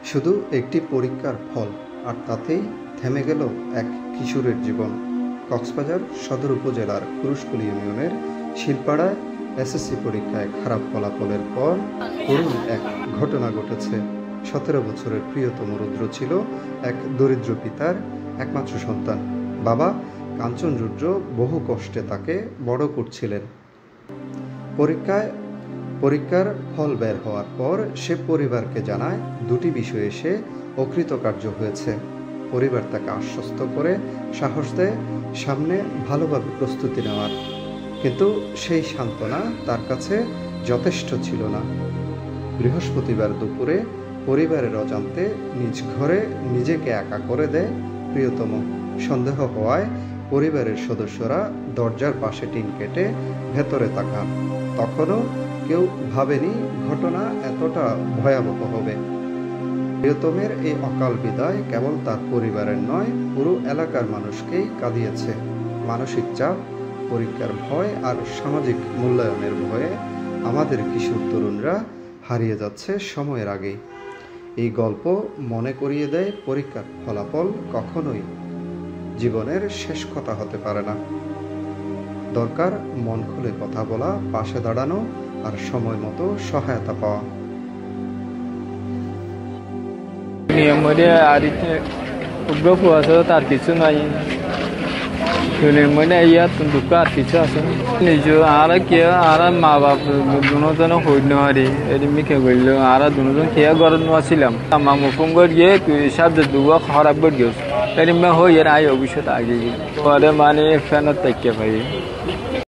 শুধু একটি পরীক্ষার ফল, আর তাতেই থেমে গেল এক কিশোরের জীবন। কক্সবাজার সদর উপজেলার কুরুশকুল ইউনিয়নের শিলপাড়ায় এসএসসি পরীক্ষায় খারাপ ফলাফলের পর করুণ এক ঘটনা ঘটেছে। 17 বছরের প্রিয়তম রুদ্র ছিল এক দরিদ্র পিতার একমাত্র সন্তান। বাবা কাঞ্চন রুদ্র বহু কষ্টে তাকে বড় করছিলেন। পরীক্ষার ফল বের হওয়ার পর সে পরিবারকে জানায় দুটি বিষয়ে সে অকৃতকার্য হয়েছে। পরিবার তাকে আশ্বস্ত করে সাহস দেয় সামনে ভালোভাবে প্রস্তুতি নেওয়ার, কিন্তু সেই সান্ত্বনা তার কাছে যথেষ্ট ছিল না। বৃহস্পতিবার দুপুরে পরিবারের অজান্তে নিজ ঘরে নিজেকে একা করে দেয় প্রিয়তম। সন্দেহ হওয়ায় পরিবারের সদস্যরা দরজার পাশে টিন কেটে ভেতরে তাকান। তখনও কেউ ভাবেনি ঘটনা এতটা ভয়াবহ হবে। প্রিয়তমের এই অকাল বিদায় কেবল তার পরিবারের নয়, পুরো এলাকার মানুষকেই কাঁদিয়েছে। মানসিক চাপ, পরীক্ষার ভয় আর সামাজিক মূল্যায়নের ভয়ে আমাদের কিশোর তরুণরা হারিয়ে যাচ্ছে সময়ের আগেই। এই গল্প মনে করিয়ে দেয় পরীক্ষার ফলাফল কখনোই জীবনের শেষ কথা হতে পারে না। দরকার মন খুলে কথা বলা, পাশে দাঁড়ানো আর সময় মতো সহায়তা পাওয়া। উগ্র আছে তার কিছু নাই, ইয়াত দুঃখ আর কিছু আছে নিজ আর কে আর মা বাপ দুজন হই নারি এমনি কে করল আর দুজন কে ঘর নাছিলাম মা মুফুম গিয়ে তুই সব দুয়া খারাপ করে গেছ এমনি হই এর আয় ভবিষ্যৎ আগে পরে মানে ফ্যানত থেকে ভাই